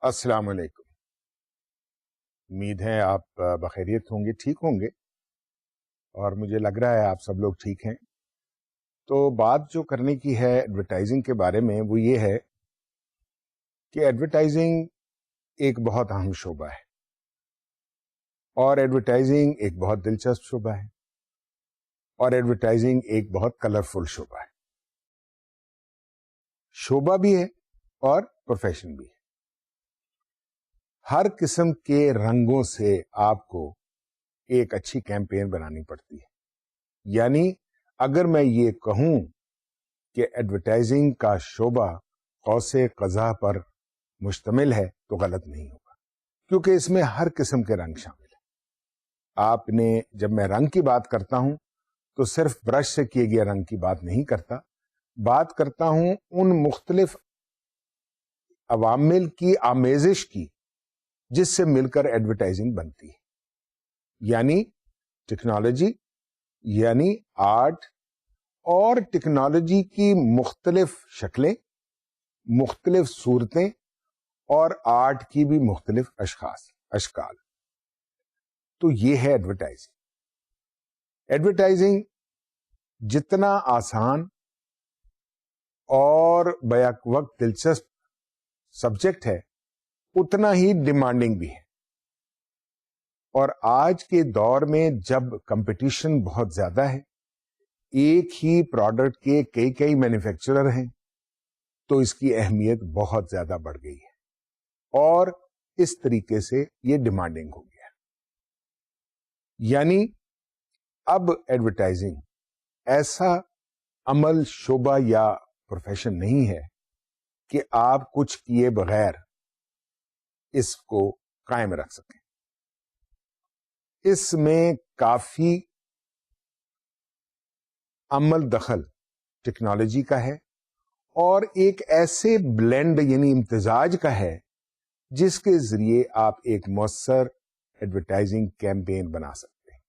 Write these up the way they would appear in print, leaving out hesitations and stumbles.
السلام علیکم. امید ہے آپ بخیریت ہوں گے، ٹھیک ہوں گے، اور مجھے لگ رہا ہے آپ سب لوگ ٹھیک ہیں. تو بات جو کرنے کی ہے ایڈورٹائزنگ کے بارے میں وہ یہ ہے کہ ایڈورٹائزنگ ایک بہت اہم شعبہ ہے، اور ایڈورٹائزنگ ایک بہت دلچسپ شعبہ ہے، اور ایڈورٹائزنگ ایک بہت کلرفل شعبہ ہے. شعبہ بھی ہے اور پروفیشن بھی ہے. ہر قسم کے رنگوں سے آپ کو ایک اچھی کیمپین بنانی پڑتی ہے. یعنی اگر میں یہ کہوں کہ ایڈورٹائزنگ کا شعبہ قوس قزح پر مشتمل ہے تو غلط نہیں ہوگا، کیونکہ اس میں ہر قسم کے رنگ شامل ہیں. آپ نے جب میں رنگ کی بات کرتا ہوں تو صرف برش سے کیے گئے رنگ کی بات نہیں کرتا، بات کرتا ہوں ان مختلف عوامل کی آمیزش کی جس سے مل کر ایڈورٹائزنگ بنتی ہے. یعنی ٹیکنالوجی، یعنی آرٹ، اور ٹیکنالوجی کی مختلف شکلیں، مختلف صورتیں، اور آرٹ کی بھی مختلف اشکال. تو یہ ہے ایڈورٹائزنگ. ایڈورٹائزنگ جتنا آسان اور بیک وقت دلچسپ سبجیکٹ ہے اتنا ہی ڈیمانڈنگ بھی ہے. اور آج کے دور میں جب کمپٹیشن بہت زیادہ ہے، ایک ہی پروڈکٹ کے کئی مینوفیکچرر ہیں، تو اس کی اہمیت بہت زیادہ بڑھ گئی ہے، اور اس طریقے سے یہ ڈیمانڈنگ ہو گیا. یعنی اب ایڈورٹائزنگ ایسا عمل، شعبہ یا پروفیشن نہیں ہے کہ آپ کچھ کیے بغیر اس کو قائم رکھ سکیں. اس میں کافی عمل دخل ٹیکنالوجی کا ہے، اور ایک ایسے بلینڈ یعنی امتزاج کا ہے جس کے ذریعے آپ ایک مؤثر ایڈورٹائزنگ کیمپین بنا سکتے ہیں.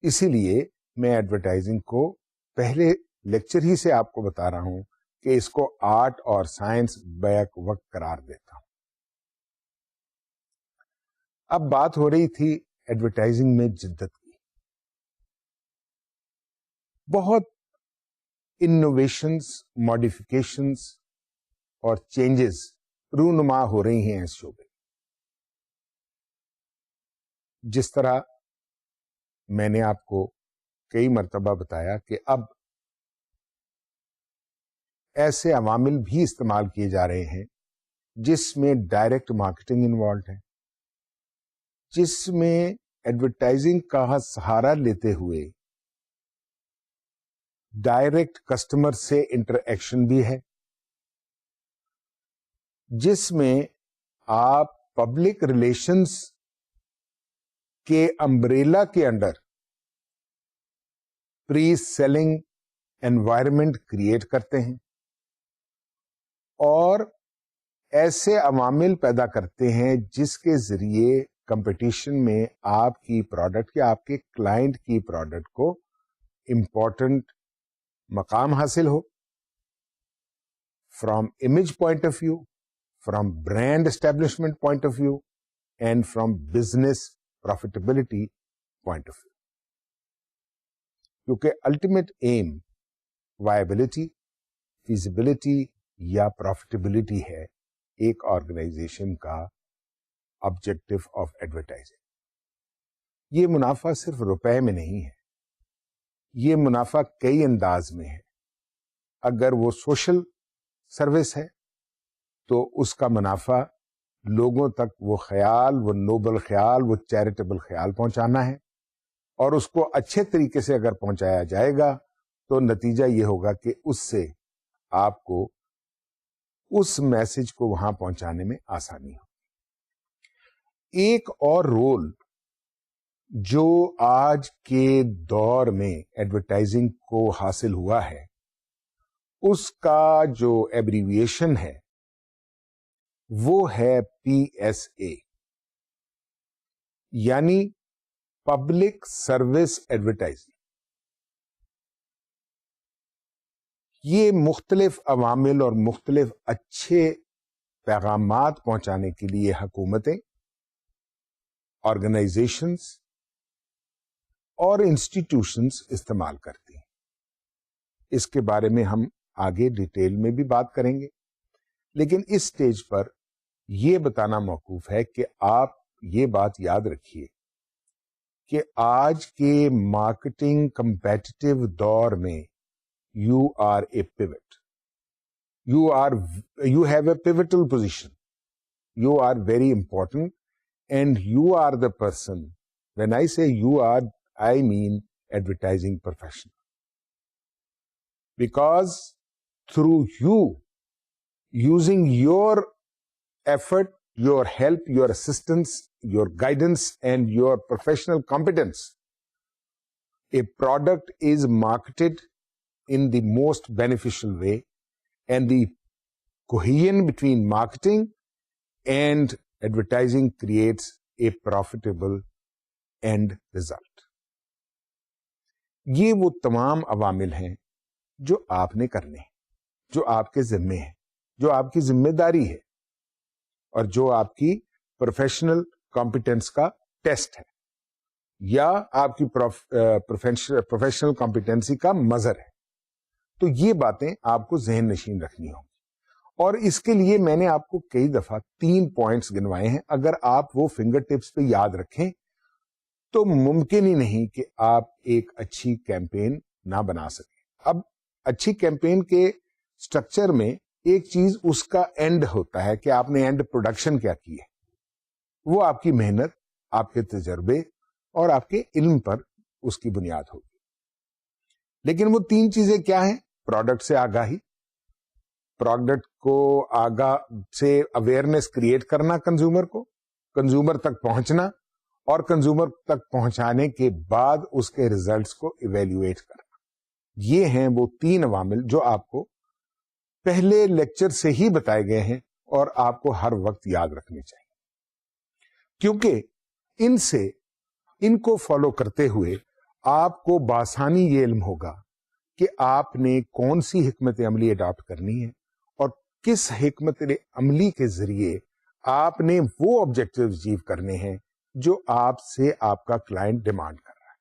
اسی لیے میں ایڈورٹائزنگ کو پہلے لیکچر ہی سے آپ کو بتا رہا ہوں کہ اس کو آرٹ اور سائنس بیک وقت قرار دیتا ہوں. اب بات ہو رہی تھی ایڈورٹائزنگ میں جدت کی. بہت انوویشنز، ماڈیفکیشنز اور چینجز رونما ہو رہی ہیں اس شعبے. جس طرح میں نے آپ کو کئی مرتبہ بتایا کہ اب ایسے عوامل بھی استعمال کیے جا رہے ہیں جس میں ڈائریکٹ مارکیٹنگ انوالوڈ ہے، جس میں ایڈورٹائزنگ کا سہارا لیتے ہوئے ڈائریکٹ کسٹمر سے انٹریکشن بھی ہے، جس میں آپ پبلک ریلیشنز کے امبریلا کے انڈر پری سیلنگ انوائرمنٹ کریٹ کرتے ہیں، اور ایسے عوامل پیدا کرتے ہیں جس کے ذریعے کمپٹیشن میں آپ کی پروڈکٹ یا آپ کے کلائنٹ کی پروڈکٹ کو امپورٹنٹ مقام حاصل ہو، from image point of view, from brand establishment point of view, and from business profitability point of view. کیونکہ الٹیمیٹ ایم وائبلٹی، فیزیبلٹی یا پروفیٹیبلٹی ہے ایک آرگنائزیشن کا آبجیکٹو آف ایڈورٹائزنگ. یہ منافع صرف روپے میں نہیں ہے، یہ منافع کئی انداز میں ہے. اگر وہ سوشل سروس ہے تو اس کا منافع لوگوں تک وہ خیال، وہ نوبل خیال، وہ چیریٹیبل خیال پہنچانا ہے، اور اس کو اچھے طریقے سے اگر پہنچایا جائے گا تو نتیجہ یہ ہوگا کہ اس سے آپ کو اس میسج کو وہاں پہنچانے میں آسانی ہو. ایک اور رول جو آج کے دور میں ایڈورٹائزنگ کو حاصل ہوا ہے، اس کا جو ایبریویشن ہے وہ ہے PSA، یعنی پبلک سروس ایڈورٹائزنگ. یہ مختلف عوامل اور مختلف اچھے پیغامات پہنچانے کے لیے حکومتیں، آرگنائزیشنز اور انسٹیٹیوشنز استعمال کرتی ہیں. اس کے بارے میں ہم آگے ڈیٹیل میں بھی بات کریں گے، لیکن اس سٹیج پر یہ بتانا موقوف ہے کہ آپ یہ بات یاد رکھیے کہ آج کے مارکیٹنگ کمپیٹیٹو دور میں you are a pivot. You have a pivotal position. You are very important, and you are the person. When I say you are, I mean advertising professional. Because through you, using your effort, your help, your assistance, your guidance, and your professional competence, a product is marketed in the most beneficial way, and the cohesion between marketing and advertising creates a profitable end result. یہ وہ تمام عوامل ہیں جو آپ نے کرنے ہیں، جو آپ کے ذمے ہیں، جو آپ کی ذمہ داری ہے، اور جو آپ کی پروفیشنل کمپیٹنس کا ٹیسٹ ہے، یا آپ کی پروفیشنل کمپیٹنسی کا مظہر ہے. تو یہ باتیں آپ کو ذہن نشین رکھنی ہوں. اور اس کے لیے میں نے آپ کو کئی دفعہ 3 پوائنٹس گنوائے ہیں. اگر آپ وہ فنگر ٹپس پہ یاد رکھیں تو ممکن ہی نہیں کہ آپ ایک اچھی کیمپین نہ بنا سکیں. اب اچھی کیمپین کے سٹرکچر میں ایک چیز اس کا اینڈ ہوتا ہے کہ آپ نے اینڈ پروڈکشن کیا کی ہے. وہ آپ کی محنت، آپ کے تجربے اور آپ کے علم پر اس کی بنیاد ہوگی. لیکن وہ 3 چیزیں کیا ہیں؟ پروڈکٹ سے آگاہی، پروڈکٹ کو آگاہ سے اویئرنیس کریٹ کرنا کنزیومر تک پہنچنا، اور کنزیومر تک پہنچانے کے بعد اس کے ریزلٹس کو ایویلویٹ کرنا. یہ ہیں وہ 3 عوامل جو آپ کو پہلے لیکچر سے ہی بتائے گئے ہیں اور آپ کو ہر وقت یاد رکھنے چاہیے، کیونکہ ان کو فالو کرتے ہوئے آپ کو بآسانی یہ علم ہوگا کہ آپ نے کون سی حکمت عملی اڈاپٹ کرنی ہے، اور کس حکمت عملی کے ذریعے آپ نے وہ آبجیکٹو اچیو کرنے ہیں جو آپ سے آپ کا کلائنٹ ڈیمانڈ کر رہا ہے.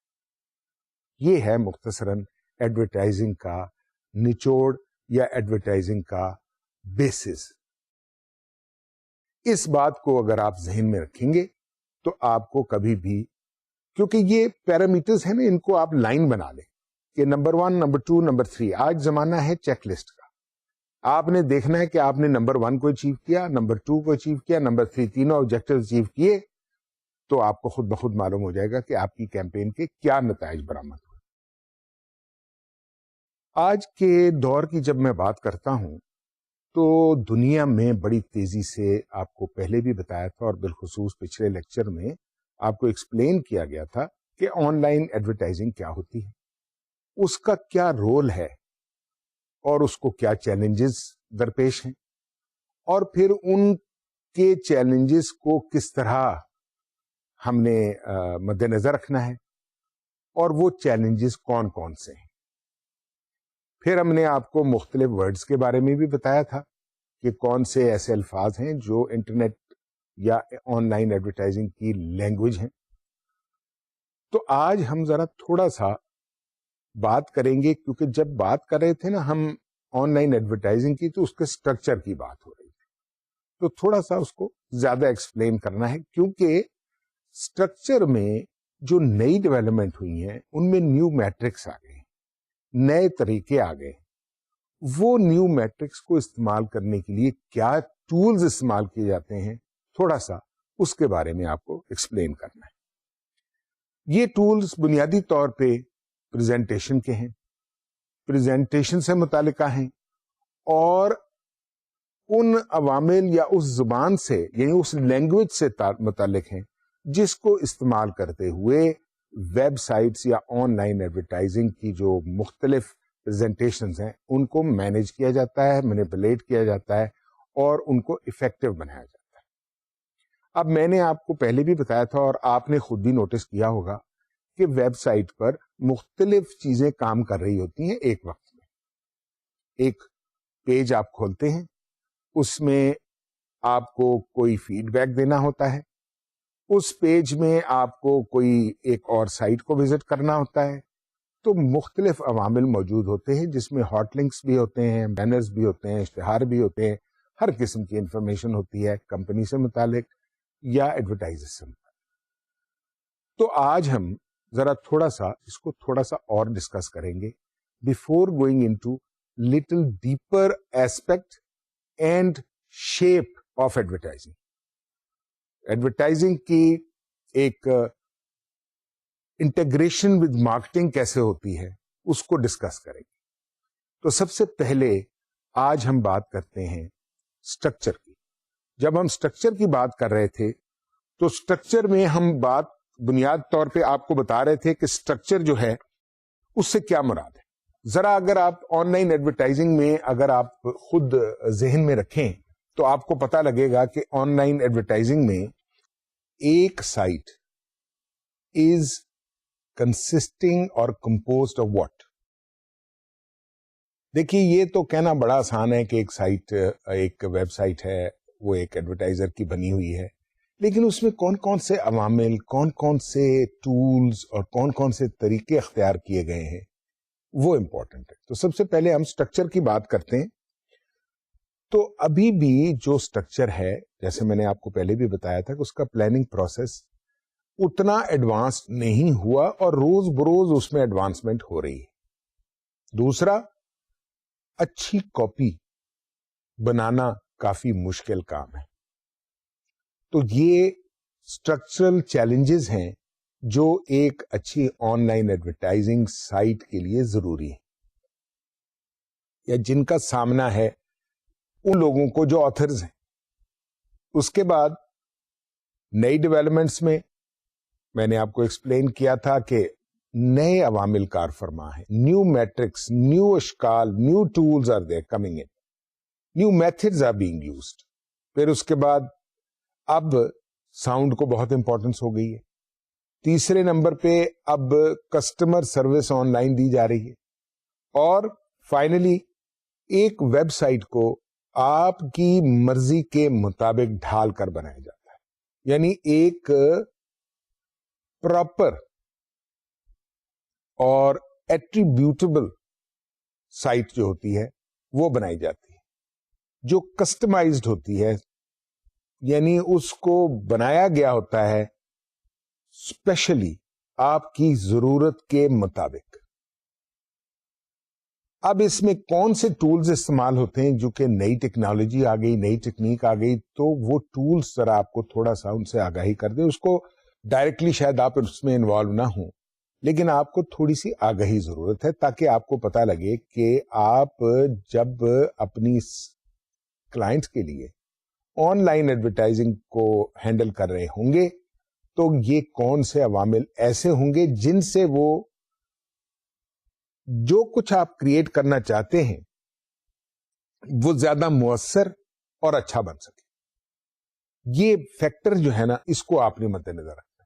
یہ ہے مختصراً ایڈورٹائزنگ کا نچوڑ یا ایڈورٹائزنگ کا بیسس. اس بات کو اگر آپ ذہن میں رکھیں گے تو آپ کو کبھی بھی، کیونکہ یہ پیرامیٹرز ہیں نا، ان کو آپ لائن بنا لیں کہ نمبر 1، نمبر 2، نمبر 3. آج زمانہ ہے چیک لسٹ کا. آپ نے دیکھنا ہے کہ آپ نے نمبر 1 کو اچیو کیا، نمبر 2 کو اچیو کیا، نمبر 3، تینوں آبجیکٹو اچیو کیے، تو آپ کو خود بخود معلوم ہو جائے گا کہ آپ کی کیمپین کے کیا نتائج برآمد ہوئے. آج کے دور کی جب میں بات کرتا ہوں تو دنیا میں بڑی تیزی سے، آپ کو پہلے بھی بتایا تھا اور بالخصوص پچھلے لیکچر میں آپ کو ایکسپلین کیا گیا تھا کہ آن لائن ایڈورٹائزنگ کیا ہوتی ہے، اس کا کیا رول ہے، اور اس کو کیا چیلنجز درپیش ہیں، اور پھر ان کے چیلنجز کو کس طرح ہم نے مد نظر رکھنا ہے، اور وہ چیلنجز کون کون سے ہیں. پھر ہم نے آپ کو مختلف ورڈز کے بارے میں بھی بتایا تھا کہ کون سے ایسے الفاظ ہیں جو انٹرنیٹ یا آن لائن ایڈورٹائزنگ کی لینگویج ہیں. تو آج ہم ذرا تھوڑا سا بات کریں گے، کیونکہ جب بات کر رہے تھے نا ہم آن لائن ایڈورٹائزنگ کی تو اس کے سٹرکچر کی بات ہو رہی تھی، تو تھوڑا سا اس کو زیادہ ایکسپلین کرنا ہے، کیونکہ سٹرکچر میں جو نئی ڈیولپمنٹ ہوئی ہیں ان میں نیو میٹرکس آ گئے، نئے طریقے آ گئے. وہ نیو میٹرکس کو استعمال کرنے کے لیے کیا ٹولز استعمال کیے جاتے ہیں، تھوڑا سا اس کے بارے میں آپ کو ایکسپلین کرنا ہے. یہ ٹولز بنیادی طور پہ پریزنٹیشن کے ہیں، پریزنٹیشن سے متعلقہ ہیں، اور ان عوامل یا اس زبان سے، یعنی اس لینگویج سے متعلق ہیں جس کو استعمال کرتے ہوئے ویب سائٹس یا آن لائن ایڈورٹائزنگ کی جو مختلف پریزنٹیشنز ہیں ان کو مینیج کیا جاتا ہے، مینیپولیٹ کیا جاتا ہے، اور ان کو افیکٹو بنایا جاتا ہے. اب میں نے آپ کو پہلے بھی بتایا تھا اور آپ نے خود بھی نوٹس کیا ہوگا کہ ویب سائٹ پر مختلف چیزیں کام کر رہی ہوتی ہیں ایک وقت میں. ایک پیج آپ کھولتے ہیں، اس میں آپ کو کوئی فیڈ بیک دینا ہوتا ہے, اس پیج میں آپ کو کوئی ایک اور سائٹ کو وزٹ کرنا ہوتا ہے, تو مختلف عوامل موجود ہوتے ہیں جس میں ہاٹ لنکس بھی ہوتے ہیں, بینرز بھی ہوتے ہیں, اشتہار بھی ہوتے ہیں, ہر قسم کی انفارمیشن ہوتی ہے کمپنی سے متعلق یا ایڈورٹائزر سے متعلق. تو آج ہم ذرا تھوڑا سا اور ڈسکس کریں گے before going into little deeper aspect and shape of advertising. Advertising کی ایک انٹیگریشن ود مارکیٹنگ کیسے ہوتی ہے اس کو ڈسکس کریں گے. تو سب سے پہلے آج ہم بات کرتے ہیں اسٹرکچر کی. جب ہم اسٹرکچر کی بات کر رہے تھے تو اسٹرکچر میں ہم بات بنیاد طور پہ آپ کو بتا رہے تھے کہ اسٹرکچر جو ہے اس سے کیا مراد ہے. ذرا اگر آپ آن لائن ایڈورٹائزنگ میں اگر آپ خود ذہن میں رکھیں تو آپ کو پتا لگے گا کہ آن لائن ایڈورٹائزنگ میں ایک سائٹ از کنسسٹنگ اور کمپوزڈ آف واٹ. دیکھیے یہ تو کہنا بڑا آسان ہے کہ ایک ویب سائٹ ہے وہ ایک ایڈورٹائزر کی بنی ہوئی ہے, لیکن اس میں کون کون سے عوامل, کون کون سے ٹولز اور کون کون سے طریقے اختیار کیے گئے ہیں وہ امپورٹنٹ ہے. تو سب سے پہلے ہم اسٹرکچر کی بات کرتے ہیں. تو ابھی بھی جو اسٹرکچر ہے, جیسے میں نے آپ کو پہلے بھی بتایا تھا کہ اس کا پلاننگ پروسیس اتنا ایڈوانس نہیں ہوا اور روز بروز اس میں ایڈوانسمنٹ ہو رہی ہے. دوسرا, اچھی کاپی بنانا کافی مشکل کام ہے. تو یہ اسٹرکچرل چیلنجز ہیں جو ایک اچھی آن لائن ایڈورٹائزنگ سائٹ کے لیے ضروری ہے یا جن کا سامنا ہے ان لوگوں کو جو آتھرز ہیں. اس کے بعد نئی ڈیولپمنٹس میں نے آپ کو ایکسپلین کیا تھا کہ نئے عوامل کار فرما ہے, نیو میٹرکس, نیو اشکال, new tools are there coming in, new methods are being used. پھر اس کے بعد اب ساؤنڈ کو بہت امپورٹنس ہو گئی ہے. تیسرے نمبر پہ اب کسٹمر سروس آن لائن دی جا رہی ہے. اور فائنلی ایک ویب سائٹ کو آپ کی مرضی کے مطابق ڈھال کر بنایا جاتا ہے, یعنی ایک پراپر اور ایٹریبیوٹیبل سائٹ جو ہوتی ہے وہ بنائی جاتی ہے, جو کسٹمائزڈ ہوتی ہے, یعنی اس کو بنایا گیا ہوتا ہے اسپیشلی آپ کی ضرورت کے مطابق. اب اس میں کون سے ٹولز استعمال ہوتے ہیں, جو کہ نئی ٹیکنالوجی آ گئی, نئی ٹیکنیک آ گئی, تو وہ ٹولز ذرا آپ کو تھوڑا سا ان سے آگاہی کر دیں. اس کو ڈائریکٹلی شاید آپ اس میں انوالو نہ ہوں, لیکن آپ کو تھوڑی سی آگاہی ضرورت ہے تاکہ آپ کو پتا لگے کہ آپ جب اپنی کلائنٹس کے لیے آن لائن ایڈورٹائزنگ کو ہینڈل کر رہے ہوں گے تو یہ کون سے عوامل ایسے ہوں گے جن سے وہ جو کچھ آپ کریٹ کرنا چاہتے ہیں وہ زیادہ مؤثر اور اچھا بن سکے. یہ فیکٹر جو ہے نا, اس کو آپ نے مد نظر رکھنا.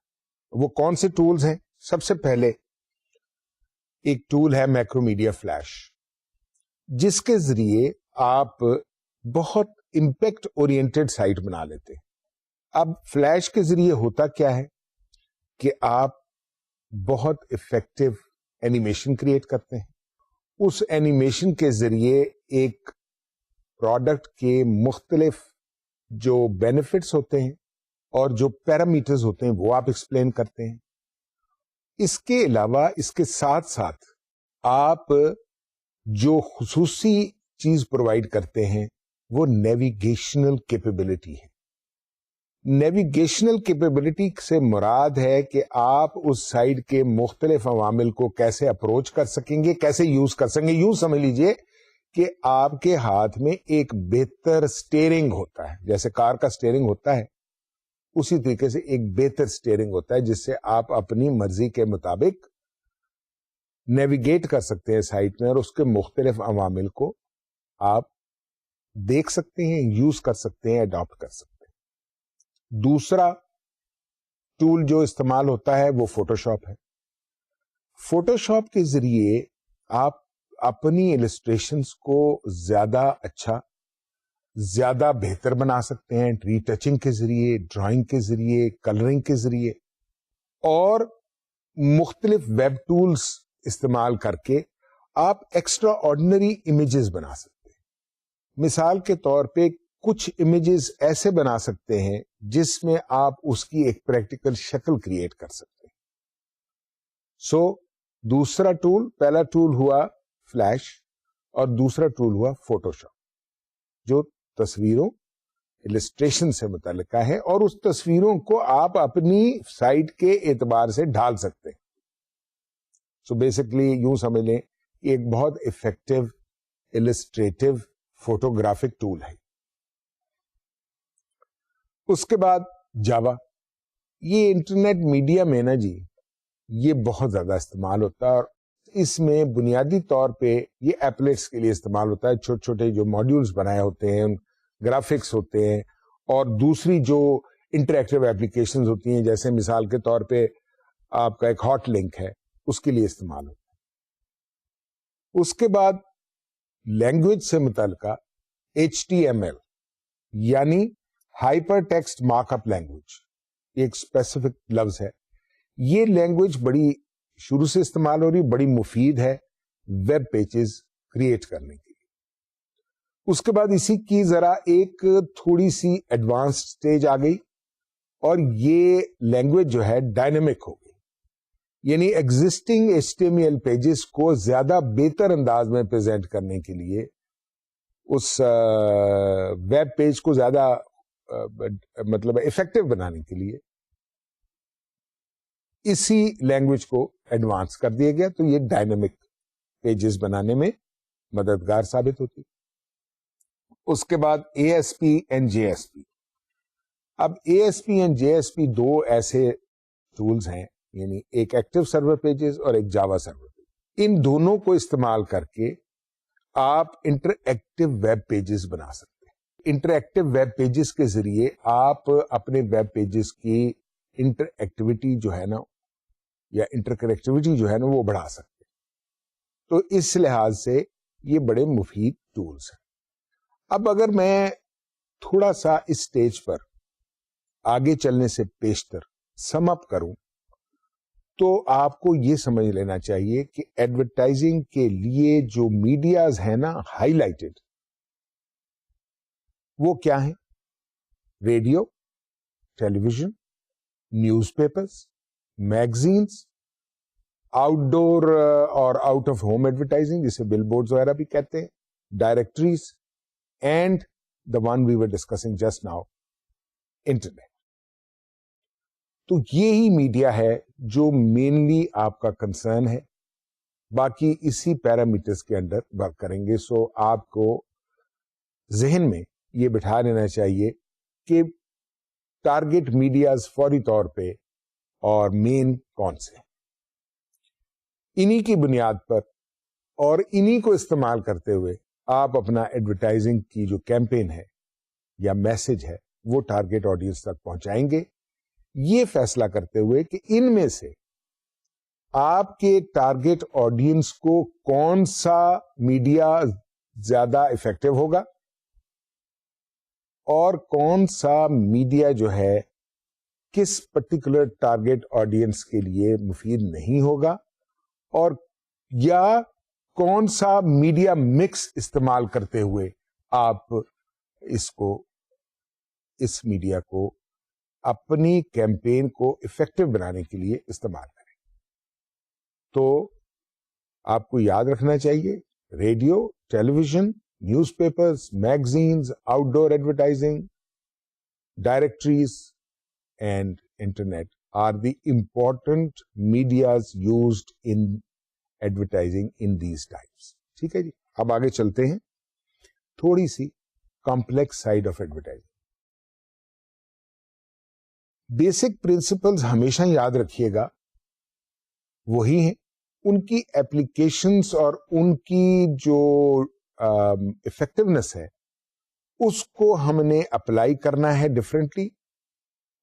وہ کون سے ٹولز ہیں؟ سب سے پہلے ایک ٹول ہے میکرو میڈیا فلیش, جس کے ذریعے آپ بہت امپیکٹ اورینٹڈ سائٹ بنا لیتے ہیں. اب فلیش کے ذریعے ہوتا کیا ہے کہ آپ بہت افیکٹو اینیمیشن کریٹ کرتے ہیں. اس اینیمیشن کے ذریعے ایک پروڈکٹ کے مختلف جو بینیفٹس ہوتے ہیں اور جو پیرامیٹرز ہوتے ہیں وہ آپ ایکسپلین کرتے ہیں. اس کے علاوہ اس کے ساتھ ساتھ آپ جو خصوصی چیز پرووائڈ کرتے ہیں وہ نیویگیشنل کیپیبلٹی ہے. نیویگیشنل کیپیبلٹی سے مراد ہے کہ آپ اس سائٹ کے مختلف عوامل کو کیسے اپروچ کر سکیں گے, کیسے یوز کر سکیں گے. یوں سمجھ لیجئے کہ آپ کے ہاتھ میں ایک بہتر سٹیئرنگ ہوتا ہے, جیسے کار کا سٹیئرنگ ہوتا ہے اسی طریقے سے ایک بہتر سٹیئرنگ ہوتا ہے جس سے آپ اپنی مرضی کے مطابق نیویگیٹ کر سکتے ہیں سائٹ میں اور اس کے مختلف عوامل کو آپ دیکھ سکتے ہیں, یوز کر سکتے ہیں, اڈاپٹ کر سکتے ہیں. دوسرا ٹول جو استعمال ہوتا ہے وہ فوٹوشاپ ہے. فوٹوشاپ کے ذریعے آپ اپنی السٹریشنز کو زیادہ اچھا زیادہ بہتر بنا سکتے ہیں ری ٹچنگ کے ذریعے, ڈرائنگ کے ذریعے, کلرنگ کے ذریعے, اور مختلف ویب ٹولز استعمال کر کے آپ ایکسٹرا آرڈنری امیجز بنا سکتے ہیں. مثال کے طور پہ کچھ امیجز ایسے بنا سکتے ہیں جس میں آپ اس کی ایک پریکٹیکل شکل کریٹ کر سکتے ہیں. سو دوسرا ٹول, پہلا ٹول ہوا فلیش اور دوسرا ٹول ہوا فوٹو شاپ, جو تصویروں السٹریشن سے متعلقہ ہے, اور اس تصویروں کو آپ اپنی سائٹ کے اعتبار سے ڈھال سکتے ہیں. سو بیسکلی یوں سمجھ لیں ایک بہت افیکٹو السٹریٹو فوٹوگرافک ٹول ہے. اس کے بعد جاوا, یہ انٹرنیٹ میڈیا میں نا جی یہ بہت زیادہ استعمال ہوتا ہے, اور اس میں بنیادی طور پہ یہ ایپلیٹس کے لیے استعمال ہوتا ہے. چھوٹے چھوٹے جو ماڈیولز بنائے ہوتے ہیں, گرافکس ہوتے ہیں, اور دوسری جو انٹریکٹیو ایپلیکیشنز ہوتی ہیں, جیسے مثال کے طور پہ آپ کا ایک ہاٹ لنک ہے, اس کے لیے استعمال ہوتا ہے. اس کے بعد لینگویج سے متعلقہ HTML یعنی hyper text mark up language, ایک اسپیسیفک لفظ ہے. یہ لینگویج بڑی شروع سے استعمال ہو رہی, بڑی مفید ہے ویب پیجز کریٹ کرنے کے لیے. اس کے بعد اسی کی ذرا ایک تھوڑی سی ایڈوانس سٹیج آ گئی, اور یہ لینگویج جو ہے ڈائنامک ہو گئی, یعنی ایگزسٹنگ HTML پیجز کو زیادہ بہتر انداز میں پریزنٹ کرنے کے لیے, اس ویب پیج کو زیادہ مطلب افیکٹو بنانے کے لیے اسی لینگویج کو ایڈوانس کر دیا گیا. تو یہ ڈائنامک پیجز بنانے میں مددگار ثابت ہوتی. اس کے بعد ASP اینڈ JSP. اب ASP اینڈ JSP دو ایسے ٹولز ہیں, یعنی ایک ایکٹیو سرور پیجز اور ایک جاوا سرور پیج. ان دونوں کو استعمال کر کے آپ انٹر ایکٹیو ویب پیجز بنا سکتے ہیں. انٹر ایکٹیو ویب پیجز کے ذریعے آپ اپنے ویب پیجز کی انٹر ایکٹیویٹی جو ہے نا, یا انٹر کنیکٹیوٹی جو ہے نا, وہ بڑھا سکتے ہیں. تو اس لحاظ سے یہ بڑے مفید ٹولز ہیں. اب اگر میں تھوڑا سا اس سٹیج پر آگے چلنے سے پیشتر سم اپ کروں, تو آپ کو یہ سمجھ لینا چاہیے کہ ایڈورٹائزنگ کے لیے جو میڈیاز ہیں نا ہائی لائٹڈ, وہ کیا ہیں؟ Radio, television, newspapers, magazines, outdoor اور آؤٹ آف ہوم ایڈورٹائزنگ جسے بل بورڈز وغیرہ بھی کہتے ہیں, directories, and the one we were discussing just now, internet. تو یہی میڈیا ہے جو مینلی آپ کا کنسرن ہے. باقی اسی پیرامیٹرز کے انڈر ورک کریں گے. سو آپ کو ذہن میں یہ بٹھا لینا چاہیے کہ ٹارگٹ میڈیاز فوری طور پہ اور مین کون سے ہیں. انہی کی بنیاد پر اور انہی کو استعمال کرتے ہوئے آپ اپنا ایڈورٹائزنگ کی جو کیمپین ہے یا میسج ہے وہ ٹارگٹ آڈینس تک پہنچائیں گے, یہ فیصلہ کرتے ہوئے کہ ان میں سے آپ کے ٹارگٹ آڈینس کو کون سا میڈیا زیادہ افیکٹو ہوگا اور کون سا میڈیا جو ہے کس پرٹیکولر ٹارگٹ آڈینس کے لیے مفید نہیں ہوگا, اور یا کون سا میڈیا مکس استعمال کرتے ہوئے آپ اس میڈیا کو اپنی کیمپین کو افیکٹو بنانے کے لیے استعمال کریں. تو آپ کو یاد رکھنا چاہیے radio, television, newspapers, magazines, outdoor advertising, directories and internet are the important medias used in advertising in these times. ٹھیک ہے جی, اب آگے چلتے ہیں تھوڑی سی complex side of advertising. Basic principles ہمیشہ یاد رکھیے گا, وہی ہیں. ان کی ایپلیکیشنز اور ان کی جو افیکٹونیس ہے اس کو ہم نے اپلائی کرنا ہے ڈفرینٹلی,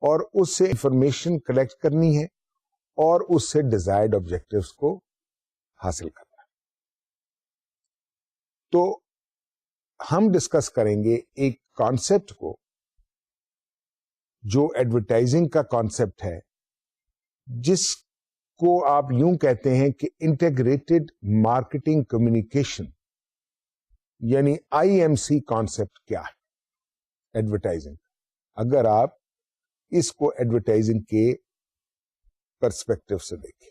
اور اس سے انفارمیشن کلیکٹ کرنی ہے اور اس سے ڈیزائرڈ آبجیکٹیوز کو حاصل کرنا ہے. تو ہم ڈسکس کریں گے ایک کانسیپٹ کو، جو ایڈورٹائزنگ کا کانسیپٹ ہے، جس کو آپ یوں کہتے ہیں کہ انٹیگریٹڈ مارکیٹنگ کمیونیکیشن، یعنی IMC کانسیپٹ کیا ہے ایڈورٹائزنگ، اگر آپ اس کو ایڈورٹائزنگ کے پرسپیکٹو سے دیکھیں.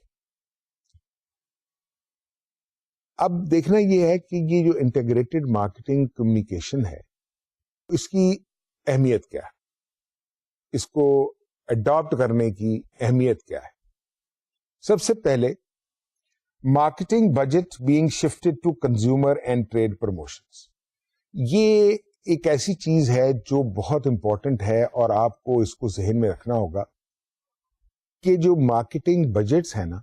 اب دیکھنا یہ ہے کہ یہ جو انٹیگریٹڈ مارکیٹنگ کمیونیکیشن ہے، اس کی اہمیت کیا ہے، اس کو اڈاپٹ کرنے کی اہمیت کیا ہے. سب سے پہلے marketing budget being shifted to consumer and trade promotions. یہ ایک ایسی چیز ہے جو بہت امپورٹنٹ ہے، اور آپ کو اس کو ذہن میں رکھنا ہوگا کہ جو مارکیٹنگ بجٹس ہیں نا،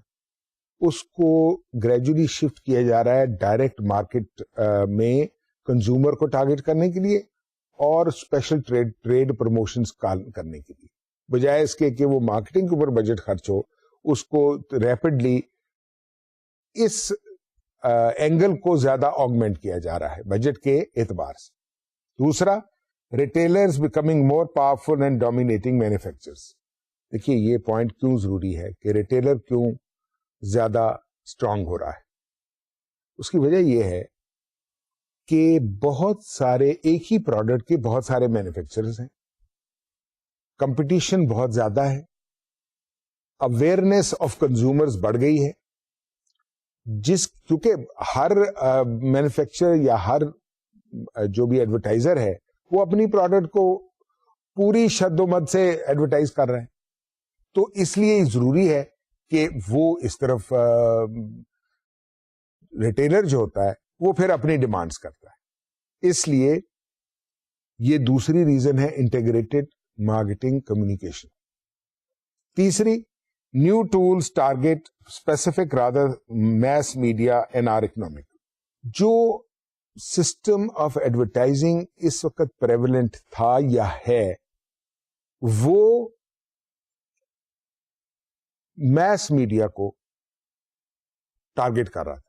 اس کو گریجولی شفٹ کیا جا رہا ہے ڈائریکٹ مارکیٹ میں کنزیومر کو ٹارگٹ کرنے کے لیے اور اسپیشل ٹریڈ پروموشنز کرنے کے لیے، بجائے اس کے کہ وہ مارکیٹنگ کے اوپر بجٹ خرچ ہو، اس کو ریپڈلی اس اینگل کو زیادہ آگمنٹ کیا جا رہا ہے بجٹ کے اعتبار سے. دوسرا، retailers becoming more powerful and dominating manufacturers. دیکھیے یہ پوائنٹ کیوں ضروری ہے کہ ریٹیلر کیوں زیادہ اسٹرانگ ہو رہا ہے. اس کی وجہ یہ ہے کہ بہت سارے ایک ہی پروڈکٹ کے بہت سارے مینوفیکچررز ہیں، کمپٹیشن بہت زیادہ ہے، اویئرنیس آف کنزیومرز بڑھ گئی ہے، کیونکہ ہر مینوفیکچرر یا ہر جو بھی ایڈورٹائزر ہے وہ اپنی پروڈکٹ کو پوری شد و مد سے ایڈورٹائز کر رہے ہیں، تو اس لیے ضروری ہے کہ وہ اس طرف ریٹیلر جو ہوتا ہے وہ پھر اپنی ڈیمانڈز کرتا ہے. اس لیے یہ دوسری ریزن ہے انٹیگریٹڈ مارکیٹنگ کمیونیکیشن. تیسری، new tools target specific rather mass media and are economic. جو سسٹم آف ایڈورٹائزنگ اس وقت پریولنٹ تھا یا ہے، وہ میس میڈیا کو ٹارگیٹ کر رہا تھا.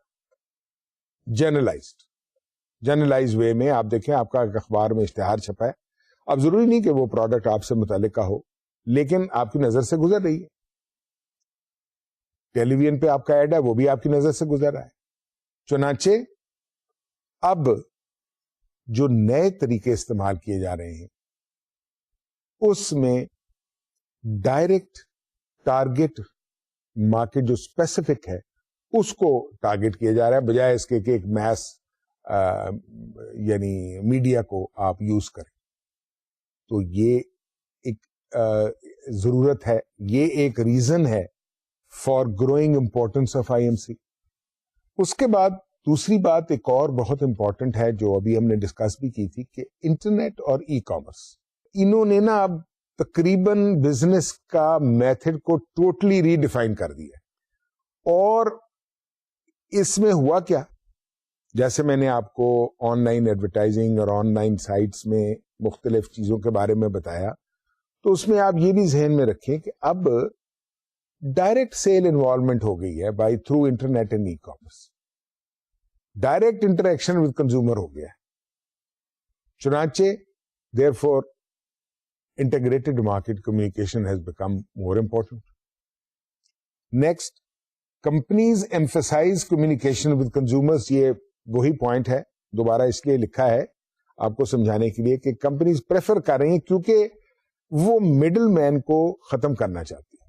جرنلائز وے میں آپ دیکھیں، آپ کا اخبار میں اشتہار چھپا ہے، اب ضروری نہیں کہ وہ پروڈکٹ آپ سے متعلقہ ہو، لیکن آپ کی نظر سے گزر رہی ہے. ٹیلی ویژن پہ آپ کا ایڈ ہے، وہ بھی آپ کی نظر سے گزر رہا ہے. چنانچہ اب جو نئے طریقے استعمال کیے جا رہے ہیں اس میں ڈائریکٹ ٹارگٹ مارکیٹ جو اسپیسیفک ہے اس کو ٹارگٹ کیا جا رہا ہے، بجائے اس کے کہ ایک میس یعنی میڈیا کو آپ یوز کریں. تو یہ ایک ضرورت ہے، یہ ایک ریزن ہے for growing importance of IMC. اس کے بعد دوسری بات ایک اور بہت امپورٹنٹ ہے جو ابھی ہم نے ڈسکس بھی کی تھی، کہ انٹرنیٹ اور ای کامرس، انہوں نے نا اب تقریباً بزنس کا میتھڈ کو ٹوٹلی ری ڈیفائن کر دیا. اور اس میں ہوا کیا، جیسے میں نے آپ کو آن لائن ایڈورٹائزنگ اور آن لائن سائٹس میں مختلف چیزوں کے بارے میں بتایا، تو اس میں آپ یہ بھی ذہن میں رکھیں کہ اب ڈائریکٹ سیل انوالومنٹ ہو گئی ہے by through internet and e commerce. Direct interaction with consumer ہو گیا ہے. چنانچہ therefore integrated market communication has become more important. Next, companies emphasise communication with consumers. یہ وہی پوائنٹ ہے، دوبارہ اس لیے لکھا ہے آپ کو سمجھانے کے لیے کہ کمپنیز پریفر کر رہی ہیں کیونکہ وہ مڈل مین کو ختم کرنا چاہتی ہیں.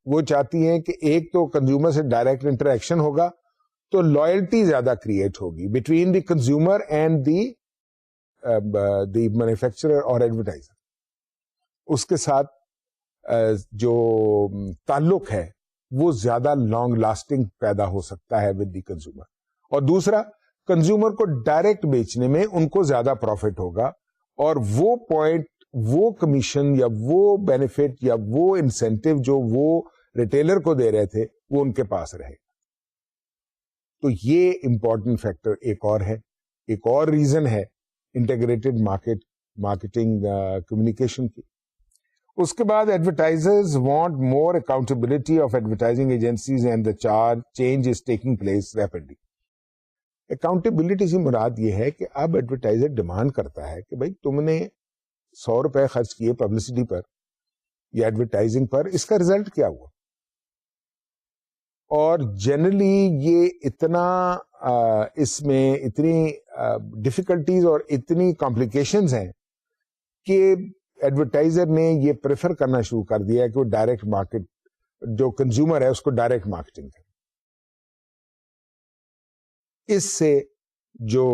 وہ چاہتی ہیں کہ ایک تو کنزیومر سے ڈائریکٹ انٹریکشن ہوگا تو لائلٹی زیادہ کریٹ ہوگی between the consumer and the manufacturer اور ایڈورٹائزر. اس کے ساتھ جو تعلق ہے وہ زیادہ لانگ لاسٹنگ پیدا ہو سکتا ہے ود دی کنزیومر. اور دوسرا، کنزیومر کو ڈائریکٹ بیچنے میں ان کو زیادہ پروفٹ ہوگا، اور وہ پوائنٹ، وہ کمیشن یا وہ بینیفٹ یا وہ انسینٹو جو وہ ریٹیلر کو دے رہے تھے وہ ان کے پاس رہے. تو یہ امپورٹنٹ فیکٹر ایک اور ہے، ایک اور ریزن ہے انٹیگریٹڈ مارکیٹنگ کمیونیکیشن کی. اس کے بعد advertisers want more accountability of advertising agencies and the change is taking place rapidly. Accountability سے مراد یہ ہے کہ اب ایڈورٹائزر ڈیمانڈ کرتا ہے کہ بھائی تم نے 100 روپے خرچ کیے پبلسٹی پر یا ایڈورٹائزنگ پر, اس کا ریزلٹ کیا ہوا. اور جنرلی یہ اتنا اس میں اتنی ڈفیکلٹیز اور اتنی کمپلیکیشنز ہیں کہ ایڈورٹائزر نے یہ پریفر کرنا شروع کر دیا ہے کہ وہ ڈائریکٹ مارکیٹ, جو کنزیومر ہے اس کو ڈائریکٹ مارکیٹنگ کرے. اس سے جو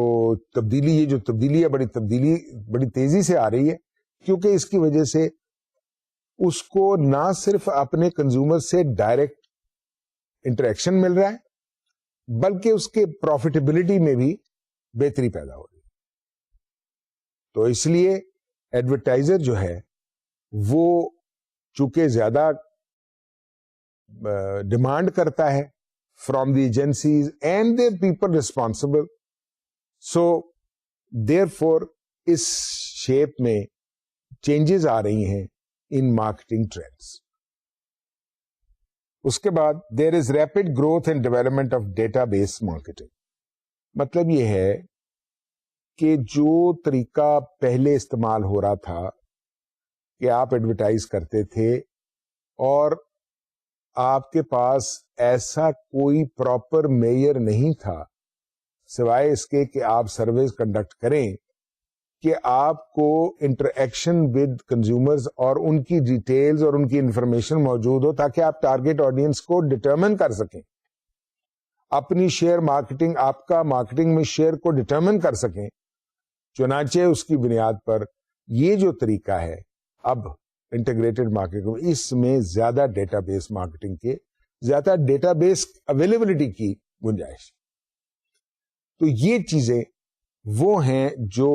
تبدیلی ہے بڑی تیزی سے آ رہی ہے, کیونکہ اس کی وجہ سے اس کو نہ صرف اپنے کنزیومر سے ڈائریکٹ انٹریکشن مل رہا ہے بلکہ اس کے پروفیٹیبلٹی میں بھی بہتری پیدا ہو رہی ہے. تو اس لیے ایڈورٹائزر جو ہے وہ چونکہ زیادہ ڈیمانڈ کرتا ہے from the agencies and their people responsible, so therefore اس شیپ میں چینجز آ رہی ہیں ان مارکیٹنگ ٹرینڈس. اس کے بعد there is rapid growth and development of database marketing. مطلب یہ ہے کہ جو طریقہ پہلے استعمال ہو رہا تھا کہ آپ ایڈورٹائز کرتے تھے اور آپ کے پاس ایسا کوئی پراپر میئر نہیں تھا سوائے اس کے کہ آپ سرویز کنڈکٹ کریں کہ آپ کو انٹریکشن ود کنزیومرز اور ان کی ڈیٹیلز اور ان کی انفارمیشن موجود ہو تاکہ آپ ٹارگیٹ آڈینس کو ڈٹرمن کر سکیں, اپنی شیئر مارکیٹنگ, آپ کا مارکیٹنگ میں شیئر کو ڈٹرمن کر سکیں. چنانچہ اس کی بنیاد پر یہ جو طریقہ ہے اب انٹیگریٹڈ مارکیٹنگ, اس میں زیادہ ڈیٹا بیس مارکیٹنگ کے, زیادہ ڈیٹا بیس اویلیبلٹی کی گنجائش. تو یہ چیزیں وہ ہیں جو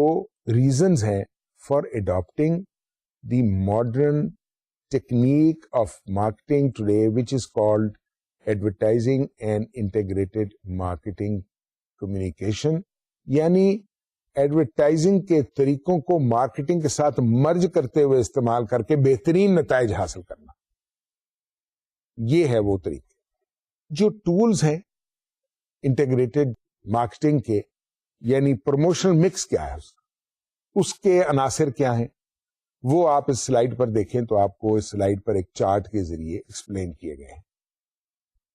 ریزنز ہیں for adapting the modern technique of marketing today which is called advertising and integrated marketing communication, یعنی ایڈورٹائزنگ کے طریقوں کو مارکیٹنگ کے ساتھ مرج کرتے ہوئے استعمال کر کے بہترین نتائج حاصل کرنا. یہ ہے وہ طریقے. جو ٹولز ہیں انٹیگریٹڈ مارکیٹنگ کے, یعنی پروموشنل مکس کیا ہے, اس کے عناصر کیا ہیں, وہ آپ اس سلائیڈ پر دیکھیں تو آپ کو اس سلائیڈ پر ایک چارٹ کے ذریعے ایکسپلین کیے گئے ہیں.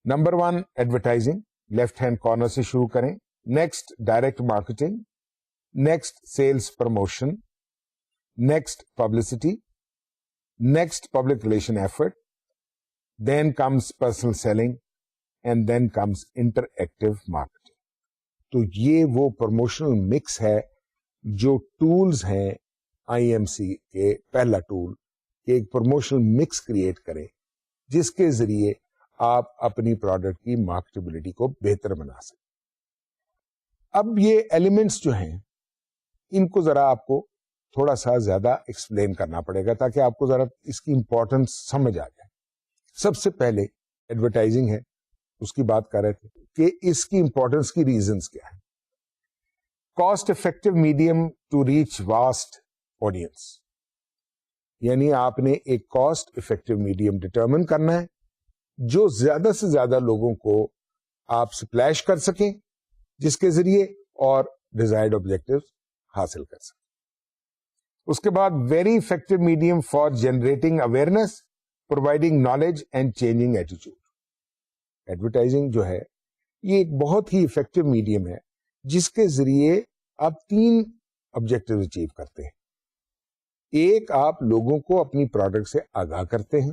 Number 1 advertising, left hand corner سے شروع کریں. Next direct marketing, next sales promotion, next publicity, next public relation effort, then comes personal selling and then comes interactive marketing. تو یہ وہ پروموشنل مکس ہے جو ٹولز ہیں آئی ایم سی کے. پہلا ٹول کہ ایک پروموشنل مکس کریٹ کریں جس کے ذریعے آپ اپنی پروڈکٹ کی مارکیٹیبلٹی کو بہتر بنا سکیں. اب یہ ایلیمنٹس جو ہیں ان کو ذرا آپ کو تھوڑا سا زیادہ ایکسپلین کرنا پڑے گا تاکہ آپ کو ذرا اس کی امپورٹنس سمجھ آ جائے. سب سے پہلے ایڈورٹائزنگ ہے, اس کی بات کر رہے تھے کہ اس کی امپورٹنس کی ریزنز کیا ہے. Cost effective medium to reach vast audience, یعنی آپ نے ایک کاسٹ افیکٹو میڈیم ڈٹرمن کرنا ہے جو زیادہ سے زیادہ لوگوں کو آپ سپلیش کر سکیں, جس کے ذریعے اور ڈیزائرڈ آبجیکٹو حاصل کر سکیں. اس کے بعد very effective medium for generating awareness, providing knowledge and changing attitude. Advertising جو ہے یہ ایک بہت ہی افیکٹو میڈیم ہے جس کے ذریعے آپ 3 آبجیکٹو اچیو کرتے ہیں. ایک, آپ لوگوں کو اپنی پروڈکٹ سے آگاہ کرتے ہیں.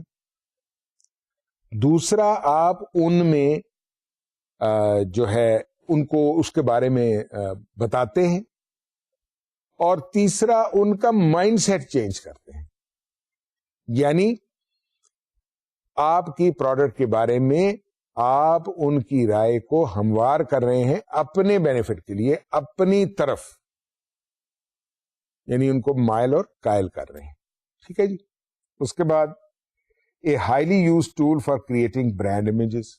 دوسرا, آپ ان میں جو ہے ان کو اس کے بارے میں بتاتے ہیں. اور تیسرا, ان کا مائنڈ سیٹ چینج کرتے ہیں, یعنی آپ کی پروڈکٹ کے بارے میں آپ ان کی رائے کو ہموار کر رہے ہیں اپنے بینیفٹ کے لیے اپنی طرف, یعنی ان کو مائل اور قائل کر رہے ہیں. ٹھیک ہے جی. اس کے بعد a highly used tool for creating brand images.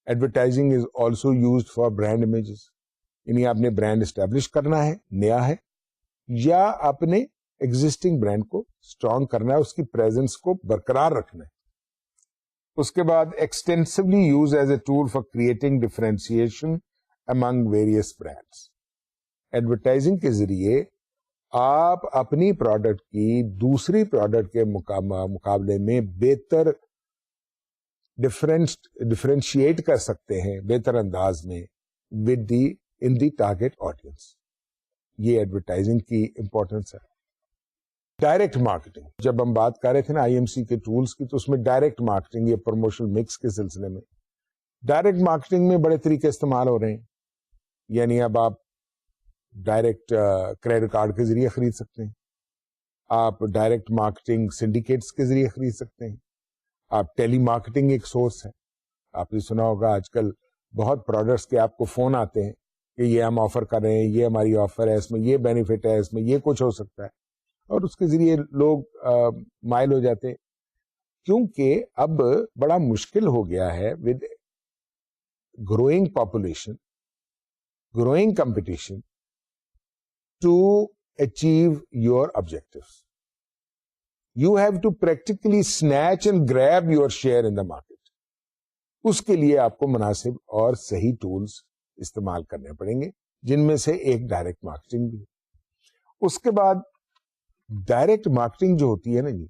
Advertising is also used for brand images, یعنی آپ نے برانڈ اسٹیبلش کرنا ہے, نیا ہے, یا اپنے ایگزسٹنگ برانڈ کو اسٹرانگ کرنا ہے, اس کی پریزنس کو برقرار رکھنا ہے. اس کے بعد extensively use as a tool for creating differentiation among various brands. Advertising کے ذریعے آپ اپنی پروڈکٹ کی دوسری پروڈکٹ کے مقابلے میں بہتر ڈفرینشیٹ کر سکتے ہیں بہتر انداز میں ان دی ٹارگیٹ آڈینس. یہ ایڈورٹائزنگ کی امپورٹنس ہے. ڈائریکٹ مارکیٹنگ، جب ہم بات کر رہے تھے نا آئی ایم سی کے ٹولس کی، تو اس میں ڈائریکٹ مارکیٹنگ یا پروموشنل مکس کے سلسلے میں ڈائریکٹ مارکیٹنگ میں بڑے طریقے استعمال ہو رہے ہیں. یعنی اب آپ ڈائریکٹ کریڈٹ کارڈ کے ذریعے خرید سکتے ہیں، آپ ڈائریکٹ مارکیٹنگ سنڈیکیٹس کے ذریعے خرید سکتے ہیں، آپ ٹیلی مارکیٹنگ ایک سورس ہے. آپ نے سنا ہوگا آج کل بہت پروڈکٹس کے آپ کو فون آتے ہیں کہ یہ ہم آفر کر رہے ہیں، یہ ہماری آفر ہے، اس میں یہ بینیفٹ ہے، اس میں یہ کچھ ہو سکتا ہے، اور اس کے ذریعے لوگ مائل ہو جاتے ہیں. کیونکہ اب بڑا مشکل ہو گیا ہے with growing population, growing competition to achieve your objectives. You have to practically snatch and grab your share in the market. اس کے لیے آپ کو مناسب اور صحیح ٹولز استعمال کرنے پڑیں گے، جن میں سے ایک ڈائریکٹ مارکیٹنگ بھی ہے. اس کے بعد ڈائریکٹ مارکیٹنگ جو ہوتی ہے نا جی،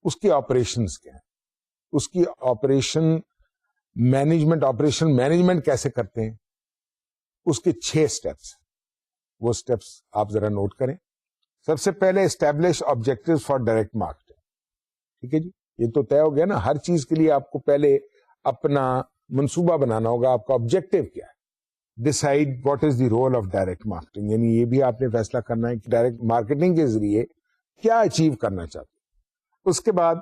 اس کی آپریشنز کیا ہیں، اس کی آپریشن مینجمنٹ کیسے کرتے ہیں، اس کے 6 اسٹیپس. وہ اسٹیپس آپ ذرا نوٹ کریں. سب سے پہلے establish objective for direct marketing. ٹھیک ہے جی، یہ تو طے ہو گیا نا. ہر چیز کے لیے آپ کو پہلے اپنا منصوبہ بنانا ہوگا، آپ کا آبجیکٹو کیا ہے. Decide what is the role of direct marketing, یعنی یہ بھی آپ نے فیصلہ کرنا ہے کہ ڈائریکٹ مارکیٹنگ کے ذریعے کیا اچیو کرنا چاہتے ہیں. اس کے بعد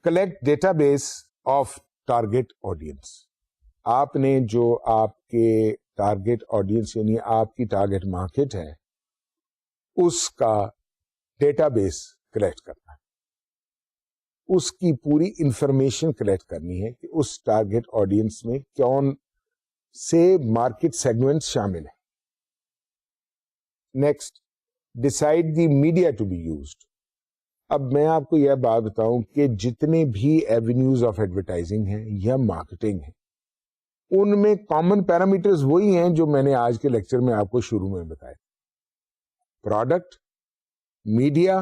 collect data base of target audience. آپ نے جو آپ کے ٹارگیٹ آڈینس یعنی آپ کی ٹارگیٹ مارکیٹ ہے، اس کا ڈیٹا بیس کلیکٹ کرنا ہے، اس کی پوری انفارمیشن کلیکٹ کرنی ہے کہ اس ٹارگیٹ آڈینس میں کون سے مارکیٹ سیگمنٹ شامل ہیں. Next, decide the media to be used. اب میں آپ کو یہ بات بتاؤں کہ جتنے بھی ایونیوز آف ایڈورٹائزنگ ہیں یا مارکیٹنگ ہیں، ان میں کامن پیرامیٹرز وہی ہیں جو میں نے آج کے لیکچر میں آپ کو شروع میں بتایا. Product, media,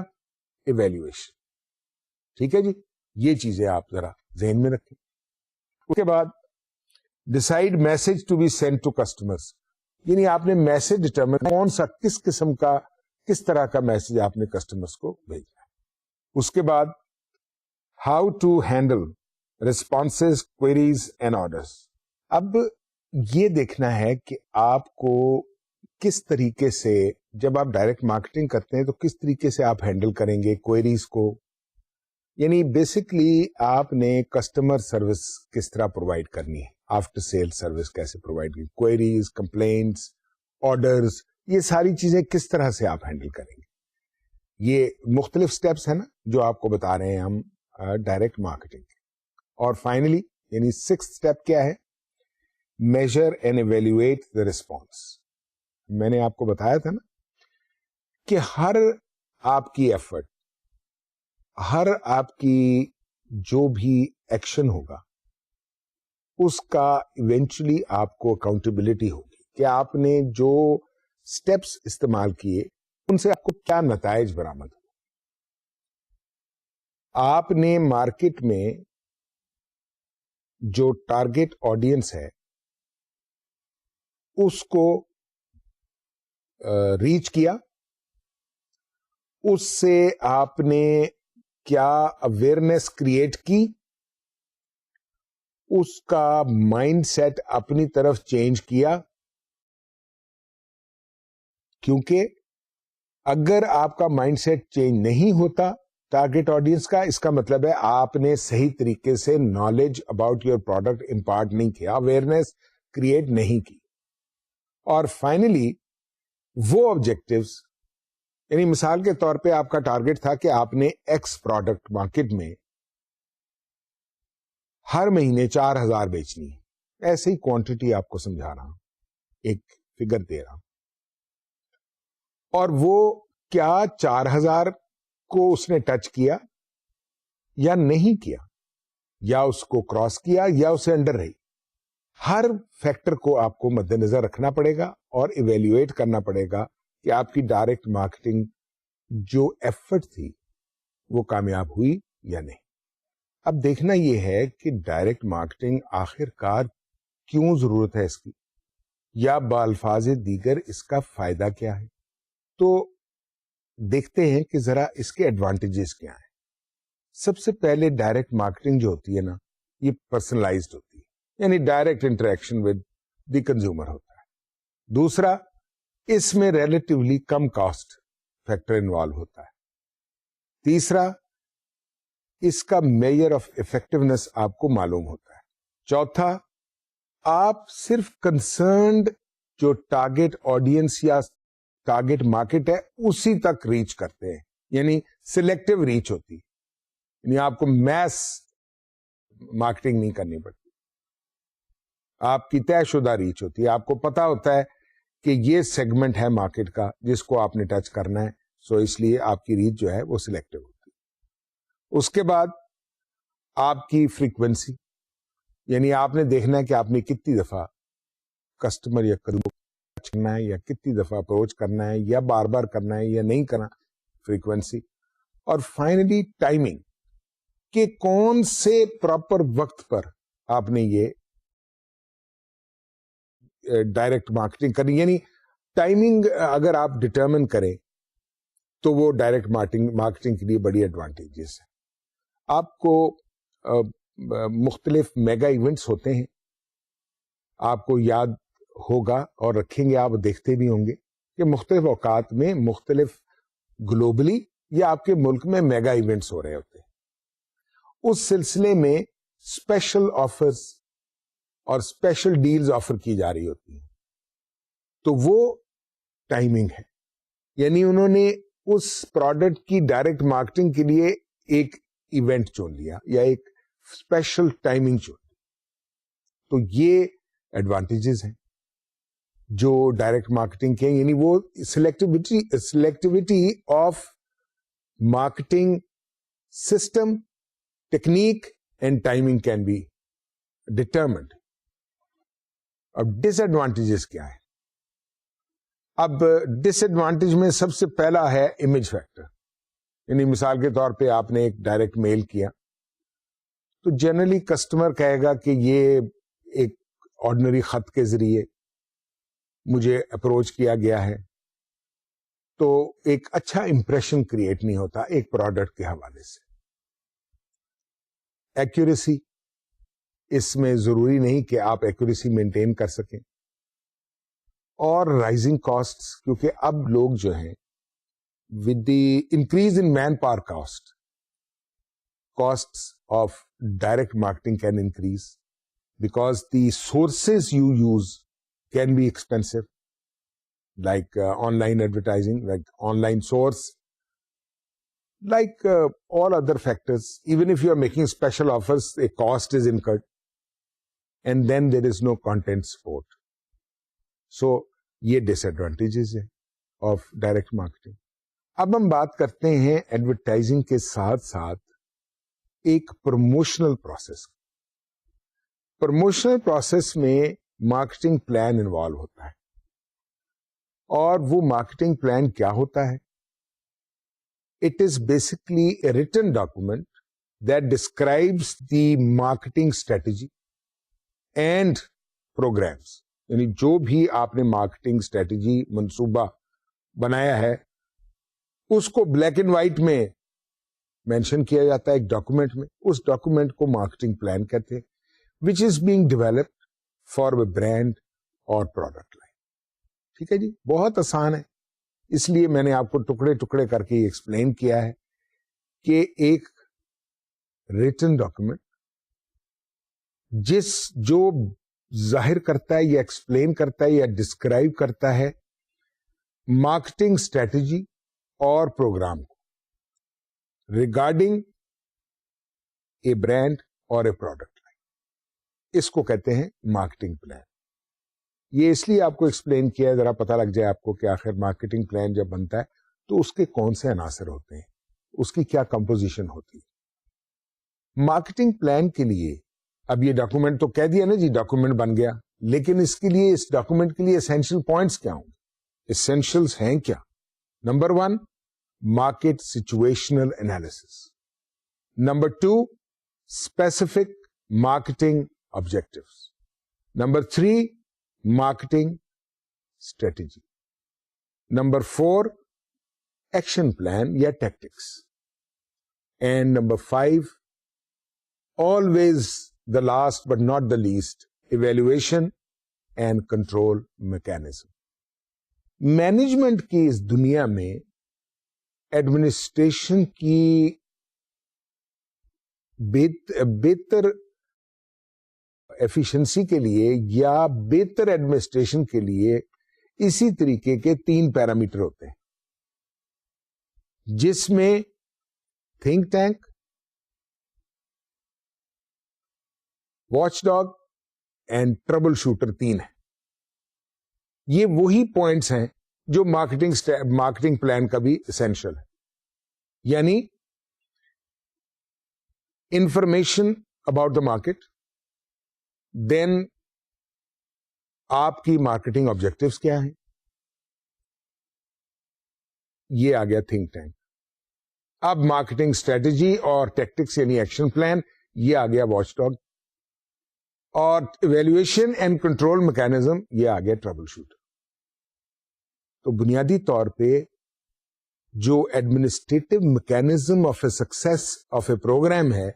evaluation. ٹھیک ہے جی، یہ چیزیں آپ ذرا ذہن میں رکھیں. اس کے بعد decide message to be send to customers. یعنی آپ نے میسج ڈٹرمن کون سا، کس قسم کا، کس طرح کا میسج آپ نے کسٹمرز کو بھیجنا ہے. اس کے بعد how to handle responses, queries and orders. اب یہ دیکھنا ہے کہ آپ کو کس طریقے سے، جب آپ ڈائریکٹ مارکیٹنگ کرتے ہیں تو کس طریقے سے آپ ہینڈل کریں گے کوئریز کو. یعنی بیسکلی آپ نے کسٹمر سروس کس طرح پرووائڈ کرنی ہے، آفٹر سیل سروس کیسے پرووائڈ کریں، کوئریز، کمپلینٹس، آرڈرز، یہ ساری چیزیں کس طرح سے آپ ہینڈل کریں گے. یہ مختلف سٹیپس ہیں نا جو آپ کو بتا رہے ہیں ہم ڈائریکٹ مارکیٹنگ. اور فائنلی یعنی 6th اسٹیپ کیا ہے، measure and evaluate the response. میں نے آپ کو بتایا تھا نا کہ ہر آپ کی ایفرٹ، ہر آپ کی جو بھی ایکشن ہوگا، اس کا ایونچولی آپ کو اکاؤنٹیبلٹی ہوگی کہ آپ نے جو اسٹیپس استعمال کیے ان سے آپ کو کیا نتائج برآمد ہو. آپ نے مارکیٹ میں جو ٹارگیٹ آڈینس ہے اس کو ریچ کیا، اس سے آپ نے کیا اویئرنیس کریٹ کی، اس کا مائنڈ سیٹ اپنی طرف چینج کیا. کیونکہ اگر آپ کا مائنڈ سیٹ چینج نہیں ہوتا ٹارگیٹ آڈینس کا، اس کا مطلب ہے آپ نے صحیح طریقے سے knowledge about your product impart نہیں کیا، اویئرنیس کریٹ نہیں کی. اور فائنلی وہ آبجیکٹوز، یعنی مثال کے طور پہ آپ کا ٹارگیٹ تھا کہ آپ نے ایکس پروڈکٹ مارکیٹ میں ہر مہینے 4000 بیچنی ہے. ایسے ہی کوانٹٹی آپ کو سمجھا رہا ہوں، ایک فگر دے رہا ہوں. اور وہ کیا 4000 کو اس نے ٹچ کیا یا نہیں کیا، یا اس کو کراس کیا یا اسے انڈر رہی. ہر فیکٹر کو آپ کو مد نظر رکھنا پڑے گا اور ایویلویٹ کرنا پڑے گا کہ آپ کی ڈائریکٹ مارکیٹنگ جو ایفرٹ تھی وہ کامیاب ہوئی یا نہیں. اب دیکھنا یہ ہے کہ ڈائریکٹ مارکیٹنگ آخر کار کیوں ضرورت ہے اس کی, یا بالفاظ دیگر اس کا فائدہ کیا ہے. تو دیکھتے ہیں کہ ذرا اس کے ایڈوانٹیجز کیا ہیں. سب سے پہلے ڈائریکٹ مارکیٹنگ جو ہوتی ہے نا, یہ پرسنلائزڈ ہوتی ہے, یعنی direct interaction with the consumer ہوتا ہے. دوسرا, اس میں ریلیٹیولی کم کاسٹ فیکٹر انوالو ہوتا ہے. تیسرا, اس کا میجر آف افیکٹونیس آپ کو معلوم ہوتا ہے. چوتھا, آپ صرف کنسرنڈ جو ٹارگیٹ آڈینس یا ٹارگیٹ مارکیٹ ہے اسی تک ریچ کرتے ہیں, یعنی سلیکٹو ریچ ہوتی ہے, یعنی آپ کو میس مارکیٹنگ نہیں کرنی پڑتی, آپ کی طے شدہ ریچ ہوتی ہے. آپ کو پتا ہوتا ہے کہ یہ سیگمنٹ ہے مارکیٹ کا جس کو آپ نے ٹچ کرنا ہے, سو اس لیے آپ کی ریچ جو ہے وہ سلیکٹو ہوتی ہے. اس کے بعد آپ کی فریکوینسی, یعنی آپ نے دیکھنا ہے کہ آپ نے کتنی دفعہ کسٹمر یا کرنا ہے, یا کتنی دفعہ اپروچ کرنا ہے, یا بار بار کرنا ہے یا نہیں کرنا, فریکوینسی. اور فائنلی ٹائمنگ, کہ کون سے پراپر وقت پر آپ نے یہ ڈائریکٹ مارکیٹنگ کرنی. یعنی ٹائمنگ اگر آپ ڈٹرمن کریں تو وہ ڈائریکٹ مارکیٹنگ کے لیے بڑی ایڈوانٹیجز ہے. آپ کو مختلف میگا ایونٹس ہوتے ہیں, آپ کو یاد ہوگا اور رکھیں گے, آپ دیکھتے بھی ہوں گے کہ مختلف اوقات میں مختلف گلوبلی یا آپ کے ملک میں میگا ایونٹس ہو رہے ہوتے ہیں. اس سلسلے میں اسپیشل آفرز اور اسپیشل ڈیلز آفر کی جا رہی ہوتی ہیں, تو وہ ٹائمنگ ہے. یعنی انہوں نے اس پروڈکٹ کی ڈائریکٹ مارکیٹنگ کے لیے ایک ایونٹ چن لیا یا ایک اسپیشل ٹائمنگ چن لی. تو یہ ایڈوانٹیجز ہیں جو ڈائریکٹ مارکیٹنگ کے, یعنی وہ selectivity of marketing system, technique and timing can be determined. اب ڈس ایڈوانٹیجز کیا ہے؟ اب ڈس ایڈوانٹیج میں سب سے پہلا ہے امیج فیکٹر. یعنی مثال کے طور پہ آپ نے ایک ڈائریکٹ میل کیا تو جنرلی کسٹمر کہے گا کہ یہ ایک آرڈنری خط کے ذریعے مجھے اپروچ کیا گیا ہے, تو ایک اچھا امپریشن کریٹ نہیں ہوتا ایک پروڈکٹ کے حوالے سے. ایکوریسی, اس میں ضروری نہیں کہ آپ ایکوریسی مینٹین کر سکیں. اور رائزنگ کاسٹ, کیونکہ اب لوگ جو ہیں with the increase in manpower cost of direct marketing can increase because the sources you use can be expensive, like online advertising, like online source, like all other factors. Even if you are making special offers, a cost is incurred, and then there is no content support. So, یہ disadvantages ہیں of direct marketing. اب ہم بات کرتے ہیں advertising کے ساتھ ساتھ ایک پروموشنل پروسیس. پروموشنل پروسیس میں مارکیٹنگ پلان انوالو ہوتا ہے, اور وہ مارکیٹنگ پلان کیا ہوتا ہے؟ It is basically a written document that describes the marketing strategy and programs. یعنی جو بھی آپ نے مارکیٹنگ اسٹریٹجی منصوبہ بنایا ہے اس کو بلیک اینڈ وائٹ میں مینشن کیا جاتا ہے ایک ڈاکومنٹ میں. اس ڈاکومنٹ کو مارکیٹنگ پلان کہتے ہیں, which is being developed for a brand اور پروڈکٹ لائن. ٹھیک ہے جی, بہت آسان ہے, اس لیے میں نے آپ کو ٹکڑے ٹکڑے کر کے ایکسپلین کیا ہے کہ ایک ریٹن ڈاکومنٹ جو ظاہر کرتا ہے یا ایکسپلین کرتا ہے یا ڈسکرائب کرتا ہے مارکیٹنگ اسٹریٹجی اور پروگرام کو ریگارڈنگ اے برانڈ اور اے پروڈکٹ. اس کو کہتے ہیں مارکیٹنگ پلان. یہ اس لیے آپ کو ایکسپلین کیا ہے ذرا پتہ لگ جائے آپ کو کہ آخر مارکیٹنگ پلان جب بنتا ہے تو اس کے کون سے عناصر ہوتے ہیں, اس کی کیا کمپوزیشن ہوتی ہے. مارکیٹنگ پلان کے لیے اب یہ ڈاکومنٹ تو کہہ دیا نا جی ڈاکومنٹ بن گیا, لیکن اس کے لیے, اس ڈاکومنٹ کے لیے اسینشیل پوائنٹس کیا ہوں گے؟ اسینشیلس ہیں کیا؟ Number 1 market situational analysis, number 2 specific marketing objectives, number 3 marketing strategy, number 4 action plan یا tactics, and number 5 always the last but not the least evaluation and control mechanism. Management کی اس دنیا میں administration کی بہتر efficiency کے لیے یا بہتر ایڈمنسٹریشن کے لیے اسی طریقے کے 3 پیرامیٹر ہوتے ہیں, جس میں think tank, watch dog and trouble shooter 3 ہے. یہ وہی پوائنٹس ہیں جو مارکیٹنگ پلان کا بھی اسینشل ہے. یعنی انفارمیشن اباؤٹ دا مارکیٹ, دین آپ کی مارکیٹنگ آبجیکٹیوز کیا ہیں, یہ آ گیا تھنک ٹینک. اب مارکیٹنگ اسٹریٹجی اور ٹیکٹکس یعنی ایکشن پلان, یہ آ گیا واچ ڈاگ, اور ایویلویشن اینڈ کنٹرول میکینزم, یہ آ گیا ٹربل شوٹر. تو بنیادی طور پہ جو administrative mechanism of a success of a program ہے,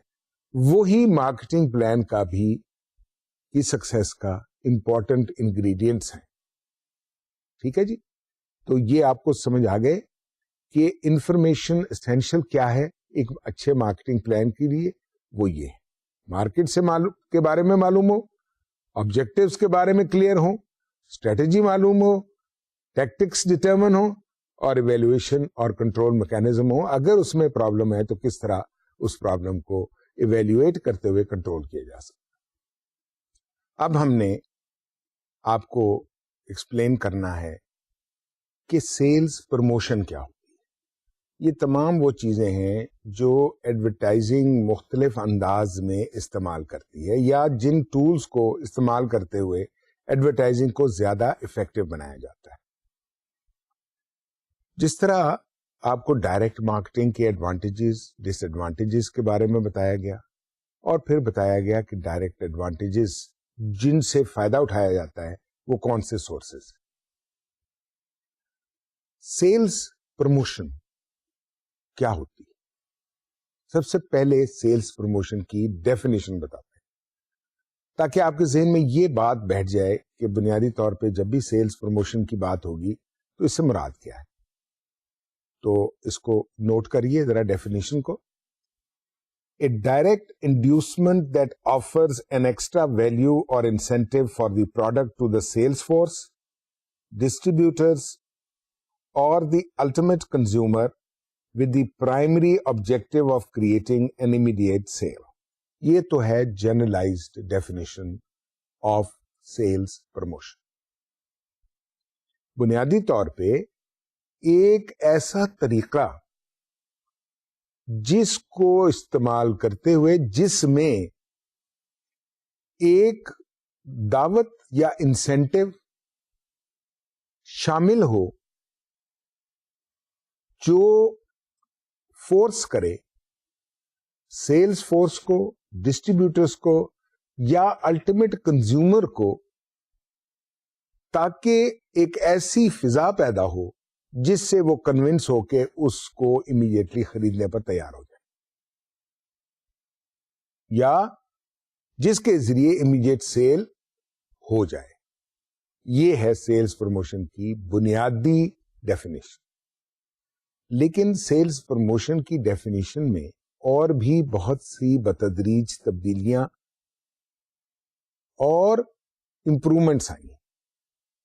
وہی مارکیٹنگ پلان کا بھی کی سکسیس کا امپورٹنٹ انگریڈینٹس ہیں. ٹھیک ہے جی, تو یہ آپ کو سمجھ آ گئے کہ انفارمیشن اسینشل کیا ہے ایک اچھے مارکیٹنگ پلان کے لیے. وہ یہ ہے مارکیٹ سے کے بارے میں معلوم ہو, آبجیکٹیوز کے بارے میں کلیئر ہو, اسٹریٹجی معلوم ہو, ٹیکٹکس ڈٹرمن ہو, اور ایویلویشن اور کنٹرول میکینزم ہو. اگر اس میں پرابلم ہے تو کس طرح اس پرابلم کو ایویلویٹ کرتے ہوئے کنٹرول کیا جا سکتا. اب ہم نے آپ کو ایکسپلین کرنا ہے کہ سیلز پروموشن کیا ہوتی ہے. یہ تمام وہ چیزیں ہیں جو ایڈورٹائزنگ مختلف انداز میں استعمال کرتی ہے, یا جن ٹولز کو استعمال کرتے ہوئے ایڈورٹائزنگ کو زیادہ افیکٹو بنایا جاتا ہے. جس طرح آپ کو ڈائریکٹ مارکیٹنگ کے ایڈوانٹیجز ڈس ایڈوانٹیجز کے بارے میں بتایا گیا, اور پھر بتایا گیا کہ ڈائریکٹ ایڈوانٹیجز جن سے فائدہ اٹھایا جاتا ہے وہ کون سے سورسز. سیلز پروموشن کیا ہوتی ہے؟ سب سے پہلے سیلز پروموشن کی ڈیفینیشن بتاتے ہیں, تاکہ آپ کے ذہن میں یہ بات بیٹھ جائے کہ بنیادی طور پہ جب بھی سیلز پروموشن کی بات ہوگی تو اس سے مراد کیا ہے. تو اس کو نوٹ کریے ذرا ڈیفینیشن کو. A direct inducement that offers an extra value or incentive for the product to the sales force, distributors, or the ultimate consumer with the primary objective of creating an immediate sale. یہ تو ہے generalized definition of sales promotion. بنیادی طور پہ ایک ایسا طریقہ جس کو استعمال کرتے ہوئے جس میں ایک دعوت یا انسینٹو شامل ہو جو فورس کرے سیلز فورس کو, ڈسٹریبیوٹرز کو یا الٹیمیٹ کنزیومر کو, تاکہ ایک ایسی فضا پیدا ہو جس سے وہ کنونس ہو کے اس کو امیڈیٹلی خریدنے پر تیار ہو جائے, یا جس کے ذریعے امیڈیٹ سیل ہو جائے. یہ ہے سیلز پروموشن کی بنیادی ڈیفینیشن. لیکن سیلز پروموشن کی ڈیفینیشن میں اور بھی بہت سی بتدریج تبدیلیاں اور امپروومنٹس آئی ہیں,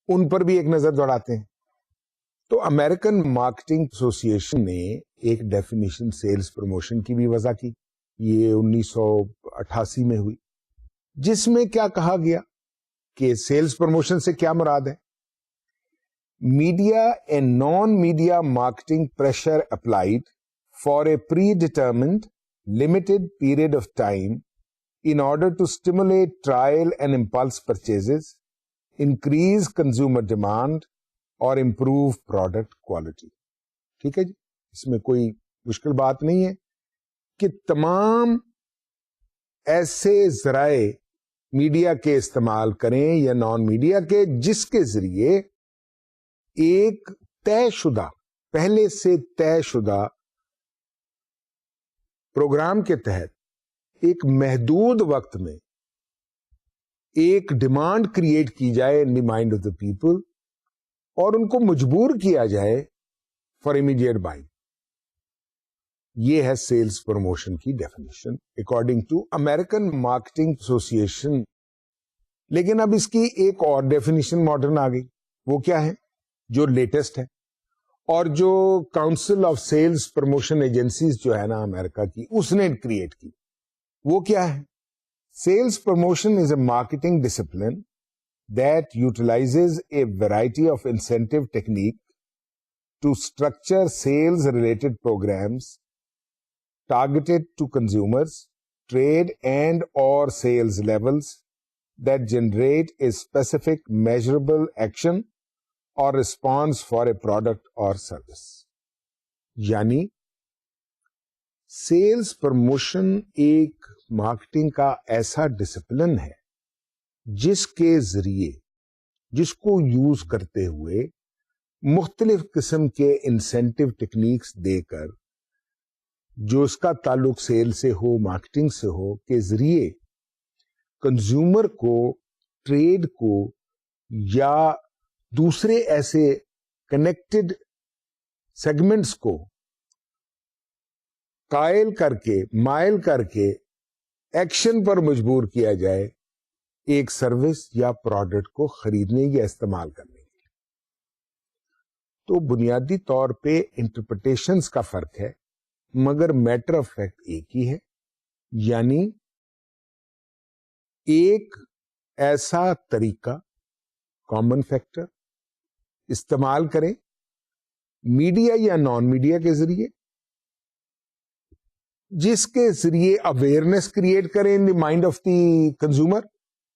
ان پر بھی ایک نظر دوڑاتے ہیں. تو امریکن مارکیٹنگ ایسوسی ایشن نے ایک ڈیفینیشن سیلز پروموشن کی بھی وضع کی, یہ 1988 میں ہوئی, جس میں کیا کہا گیا کہ سیلز پروموشن سے کیا مراد ہے. Media and non media marketing pressure applied for a predetermined limited period of time in order to stimulate trial and impulse purchases, increase consumer demand اور improve product quality. ٹھیک ہے جی, اس میں کوئی مشکل بات نہیں ہے کہ تمام ایسے ذرائع میڈیا کے استعمال کریں یا نان میڈیا کے, جس کے ذریعے ایک طے شدہ, پہلے سے طے شدہ پروگرام کے تحت ایک محدود وقت میں ایک ڈیمانڈ کریٹ کی جائے in the mind of the people, اور ان کو مجبور کیا جائے فار امیڈیٹ بائنگ. یہ ہے سیلز پروموشن کی definition according to American marketing association. لیکن اب اس کی ایک اور ڈیفینیشن ماڈرن آ گئی. وہ کیا ہے, جو لیٹسٹ ہے, اور جو council of sales promotion agencies جو ہے نا امریکہ کی, اس نے کریٹ کی. وہ کیا ہے, sales promotion is a marketing discipline that utilizes a variety of incentive technique to structure sales related programs targeted to consumers, trade and or sales levels that generate a specific measurable action or response for a product or service. یعنی sales promotion ایک marketing کا ایسا discipline ہے جس کے ذریعے, جس کو یوز کرتے ہوئے مختلف قسم کے انسینٹیو ٹیکنیکس دے کر, جو اس کا تعلق سیل سے ہو, مارکیٹنگ سے ہو, کے ذریعے کنزیومر کو, ٹریڈ کو یا دوسرے ایسے کنیکٹڈ سیگمنٹس کو قائل کر کے, مائل کر کے ایکشن پر مجبور کیا جائے ایک سروس یا پروڈکٹ کو خریدنے یا استعمال کرنے کے لیے. تو بنیادی طور پہ انٹرپریٹیشنز کا فرق ہے, مگر میٹر آف فیکٹ ایک ہی ہے. یعنی ایک ایسا طریقہ, کامن فیکٹر استعمال کریں میڈیا یا نان میڈیا کے ذریعے, جس کے ذریعے اویئرنیس کریٹ کریں in the mind of the consumer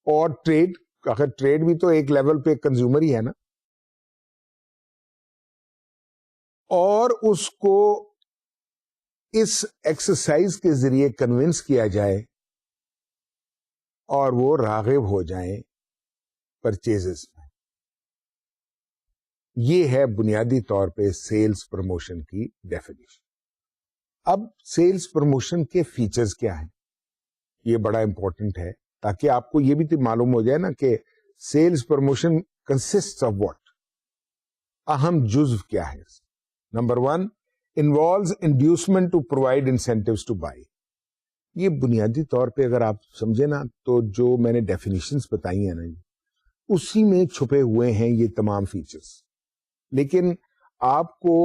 اور ٹریڈ. اگر ٹریڈ بھی تو ایک لیول پہ کنزیومر ہی ہے نا, اور اس کو اس ایکسرسائز کے ذریعے کنونس کیا جائے اور وہ راغب ہو جائیں پرچیزز میں. یہ ہے بنیادی طور پہ سیلز پروموشن کی ڈیفینیشن. اب سیلز پروموشن کے فیچرز کیا ہیں, یہ بڑا امپورٹنٹ ہے تاکہ آپ کو یہ بھی تو معلوم ہو جائے نا کہ sales promotion consist of what, اہم جزو کیا ہے. Number 1, involves inducement to provide incentives to buy. یہ بنیادی طور پہ اگر آپ سمجھے نا تو جو میں نے ڈیفینیشنز بتائی ہیں نا, اسی میں چھپے ہوئے ہیں یہ تمام فیچرز. لیکن آپ کو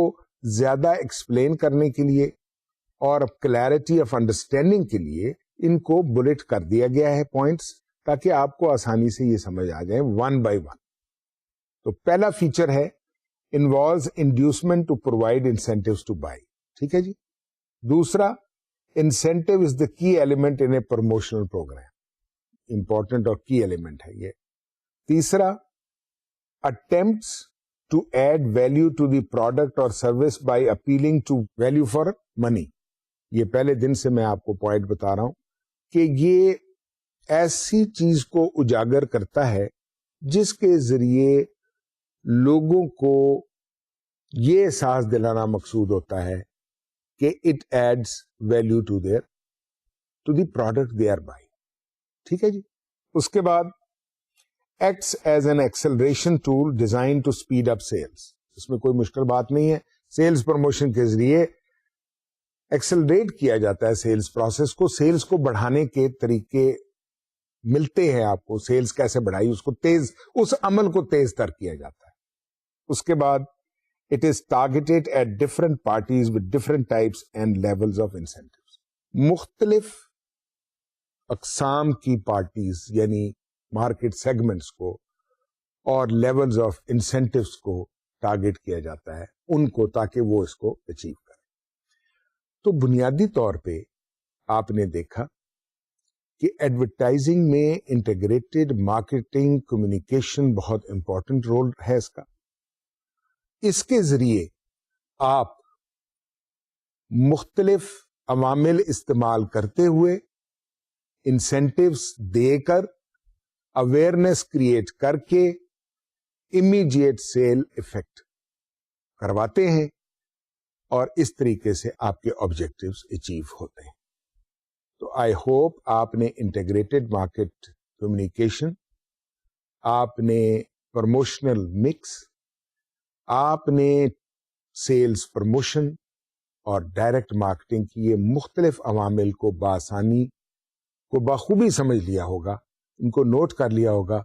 زیادہ ایکسپلین کرنے کے لیے اور کلیئرٹی آف انڈرسٹینڈنگ کے لیے ان کو بلٹ کر دیا گیا ہے پوائنٹس, تاکہ آپ کو آسانی سے یہ سمجھ آ جائے ون بائی ون. تو پہلا فیچر ہے involves inducement to provide incentives to buy. ٹھیک ہے جی. دوسرا, incentive is the key element in a promotional program. important اور key element ہے یہ. تیسرا, attempts to add value to the product or service by appealing to value for money. یہ پہلے دن سے میں آپ کو پوائنٹ بتا رہا ہوں کہ یہ ایسی چیز کو اجاگر کرتا ہے جس کے ذریعے لوگوں کو یہ احساس دلانا مقصود ہوتا ہے کہ it adds value to the product they are buy. ٹھیک ہے جی. اس کے بعد acts as an acceleration tool design to speed up sales. اس میں کوئی مشکل بات نہیں ہے. سیلز پروموشن کے ذریعے ایکسلریٹ کیا جاتا ہے سیلز پروسیس کو, سیلز کو بڑھانے کے طریقے ملتے ہیں آپ کو. سیلز کیسے بڑھائی, اس کو تیز, اس عمل کو تیز تر کیا جاتا ہے. اس کے بعد it is targeted at different parties with different types and levels of incentives. مختلف اقسام کی پارٹیز یعنی مارکیٹ سیگمنٹس کو اور لیولز آف انسینٹیوز کو ٹارگیٹ کیا جاتا ہے ان کو, تاکہ وہ اس کو اچیو کریں. تو بنیادی طور پہ آپ نے دیکھا کہ ایڈورٹائزنگ میں انٹیگریٹڈ مارکیٹنگ کمیونیکیشن بہت امپورٹنٹ رول ہے اس کا. اس کے ذریعے آپ مختلف عوامل استعمال کرتے ہوئے انسینٹیوز دے کر اویئرنیس کریٹ کر کے امیڈیٹ سیل ایفیکٹ کرواتے ہیں اور اس طریقے سے آپ کے آبجیکٹیوز اچیو ہوتے ہیں. تو آئی ہوپ آپ نے انٹیگریٹڈ مارکیٹ کمیونیکیشن، آپ نے پروموشنل مکس، آپ نے سیلز پروموشن اور ڈائریکٹ مارکیٹنگ کی یہ مختلف عوامل کو بآسانی کو بخوبی سمجھ لیا ہوگا، ان کو نوٹ کر لیا ہوگا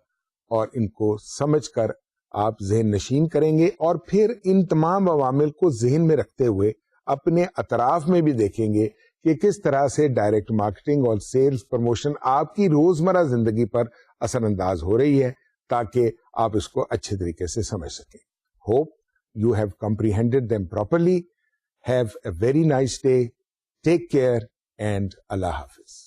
اور ان کو سمجھ کر آپ ذہن نشین کریں گے، اور پھر ان تمام عوامل کو ذہن میں رکھتے ہوئے اپنے اطراف میں بھی دیکھیں گے کہ کس طرح سے ڈائریکٹ مارکیٹنگ اور سیلز پروموشن آپ کی روزمرہ زندگی پر اثر انداز ہو رہی ہے، تاکہ آپ اس کو اچھے طریقے سے سمجھ سکیں. Hope you have comprehended them properly. Have a very nice day. Take care and Allah Hafiz.